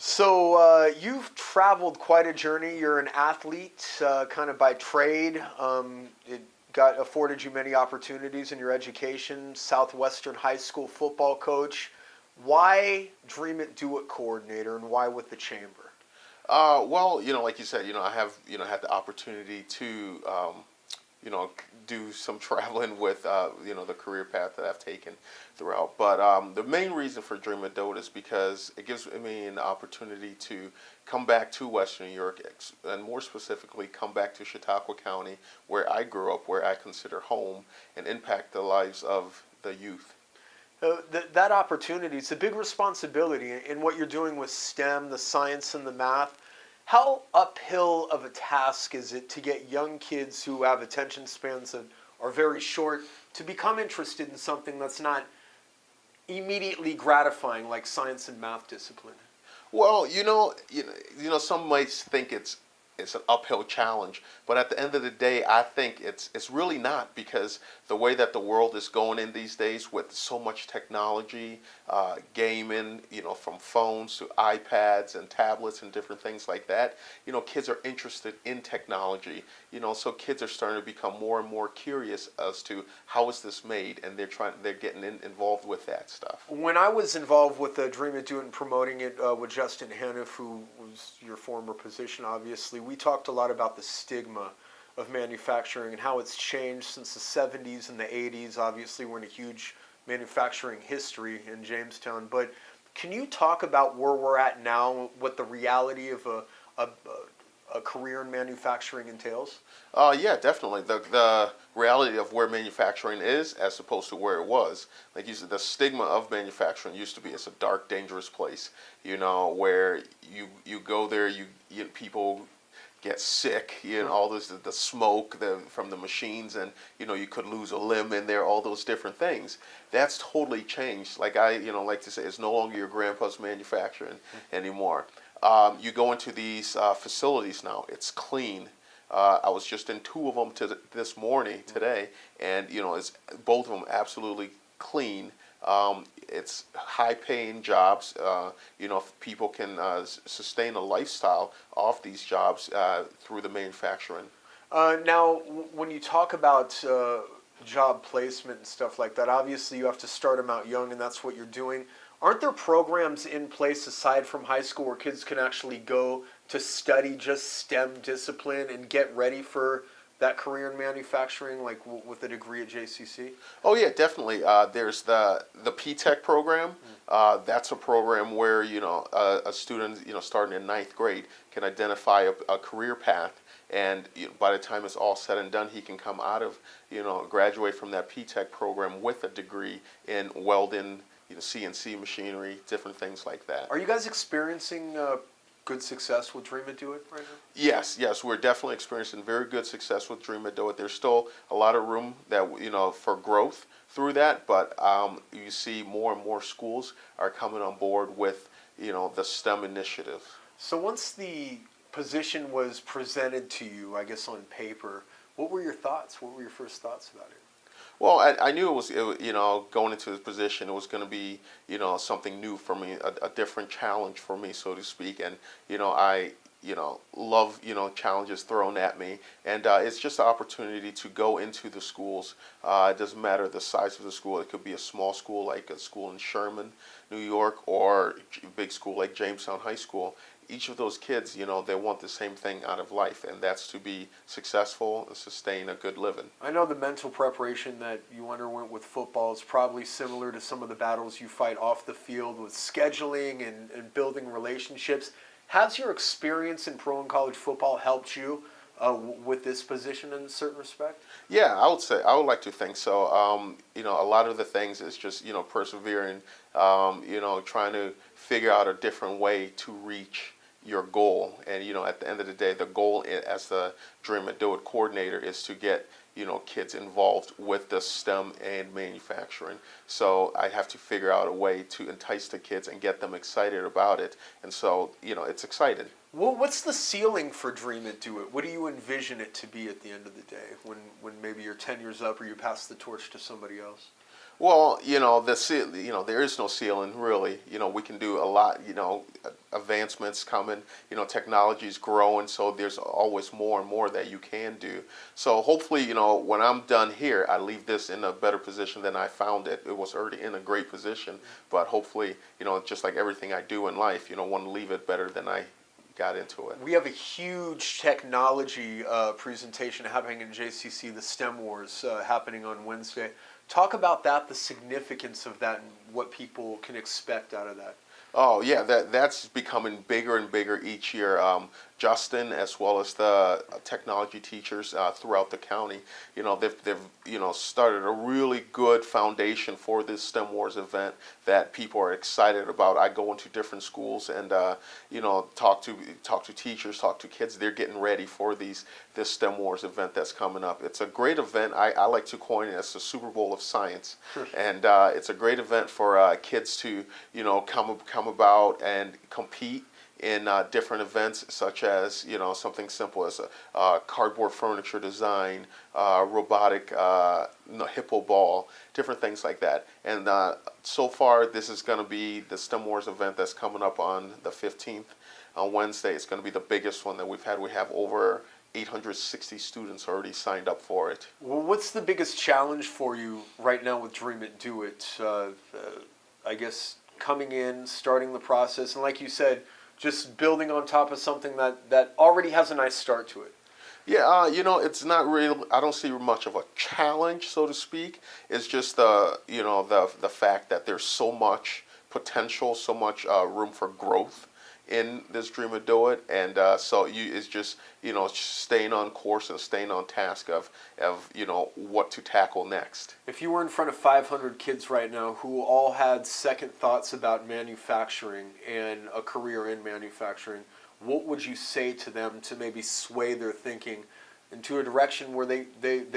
So you've traveled quite a journey. You're an athlete, kind of by trade. It got afforded you many opportunities in your education. Southwestern High School football coach. Why Dream It, Do It coordinator, and why with the chamber? Well, like you said, I have, had the opportunity to, you know, do some traveling with, the career path that I've taken throughout. But the main reason for Dream of Dote is because it gives me an opportunity to come back to Western New York, and more specifically, come back to Chautauqua County, where I grew up, where I consider home, and impact the lives of the youth. That opportunity, it's a big responsibility in what you're doing with STEM, the science and the math. How uphill of a task is it to get young kids who have attention spans that are very short to become interested in something that's not immediately gratifying, like science and math discipline? Well, some might think it's an uphill challenge, but at the end of the day, I think it's really not, because the way that the world is going in these days with so much technology, gaming, from phones to iPads and tablets and different things like that, kids are interested in technology, so kids are starting to become more and more curious as to how is this made, and they're getting involved with that stuff. When I was involved with Dream It, Do It and promoting it with Justin Haniff, who was your former position, obviously, we talked a lot about the stigma of manufacturing and how it's changed since the 70s and the 80s. Obviously, we're in a huge manufacturing history in Jamestown. But can you talk about where we're at now, what the reality of a career in manufacturing entails? Yeah, definitely. The reality of where manufacturing is as opposed to where it was. Like you said, the stigma of manufacturing used to be it's a dark, dangerous place, where you go there, people get sick, all this, the smoke from the machines, and you could lose a limb in there, all those different things. That's totally changed. Like I like to say, it's no longer your grandpa's manufacturing anymore. You go into these facilities now, it's clean. I was just in two of them this morning today, and it's both of them absolutely clean. It's high-paying jobs. People can sustain a lifestyle off these jobs through the manufacturing. Now, when you talk about job placement and stuff like that, obviously you have to start them out young, and that's what you're doing. Aren't there programs in place aside from high school where kids can actually go to study just STEM discipline and get ready for that career in manufacturing, like with a degree at JCC? Oh yeah, definitely. There's the P-Tech program. That's a program where a student starting in ninth grade can identify a career path, and by the time it's all said and done, he can come out of graduate from that P-Tech program with a degree in welding, CNC machinery, different things like that. Are you guys experiencing good success with Dream It, Do It right now? Yes, we're definitely experiencing very good success with Dream It, Do It. There's still a lot of room that for growth through that, but you see more and more schools are coming on board with the STEM initiative. So once the position was presented to you, I guess on paper, what were your thoughts? What were your first thoughts about it? Well, I knew going into this position, it was going to be, something new for me, a different challenge for me, so to speak. And, I, love, challenges thrown at me. And it's just an opportunity to go into the schools. It doesn't matter the size of the school. It could be a small school like a school in Sherman, New York, or a big school like Jamestown High School. Each of those kids, they want the same thing out of life, and that's to be successful and sustain a good living. I know the mental preparation that you underwent with football is probably similar to some of the battles you fight off the field with scheduling and building relationships. Has your experience in pro and college football helped you with this position in a certain respect? Yeah, I would like to think so. A lot of the things is just persevering, trying to figure out a different way to reach your goal. And at the end of the day, the goal as the Dream It, Do It coordinator is to get kids involved with the STEM and manufacturing. So I have to figure out a way to entice the kids and get them excited about it. And so it's exciting. Well, what's the ceiling for Dream It, Do It? What do you envision it to be at the end of the day when maybe you're 10 years up or you pass the torch to somebody else? Well, there is no ceiling really. We can do a lot. Advancements coming. Technology's growing, so there's always more and more that you can do. So hopefully, when I'm done here, I leave this in a better position than I found it. It was already in a great position, but hopefully, just like everything I do in life, want to leave it better than I got into it. We have a huge technology presentation happening in JCC, the STEM Wars, happening on Wednesday. Talk about that, the significance of that, and what people can expect out of that. Oh yeah, that's becoming bigger and bigger each year. Justin, as well as the technology teachers throughout the county, they've started a really good foundation for this STEM Wars event that people are excited about. I go into different schools and talk to teachers, talk to kids. They're getting ready for this STEM Wars event that's coming up. It's a great event. I like to coin it as the Super Bowl of science, and it's a great event for kids to come about and compete in different events, such as something simple as cardboard furniture design, robotic hippo ball, different things like that. And so far, this is going to be the STEM Wars event that's coming up on the 15th on Wednesday. It's going to be the biggest one that we've had. We have over 860 students already signed up for it. Well, what's the biggest challenge for you right now with Dream It, Do It? I guess coming in, starting the process, and like you said, just building on top of something that already has a nice start to it. Yeah, it's not real. I don't see much of a challenge, so to speak. It's just the fact that there's so much potential, so much room for growth in this Dream It, Do It, and it's just staying on course and staying on task of what to tackle next. If you were in front of 500 kids right now who all had second thoughts about manufacturing and a career in manufacturing, what would you say to them to maybe sway their thinking into a direction where they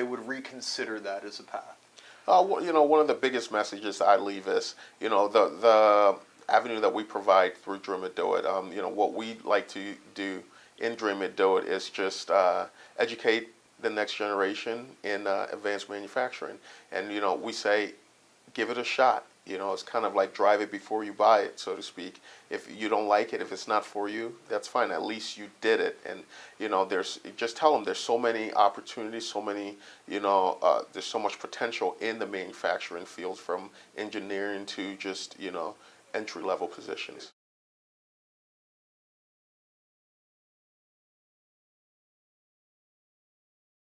would reconsider that as a path? One of the biggest messages I leave is the avenue that we provide through Dream It, Do It. What we like to do in Dream It, Do It is just educate the next generation in advanced manufacturing. And, we say, give it a shot. It's kind of like drive it before you buy it, so to speak. If you don't like it, if it's not for you, that's fine. At least you did it. And, just tell them there's so many opportunities, there's so much potential in the manufacturing field, from engineering to just, entry-level positions.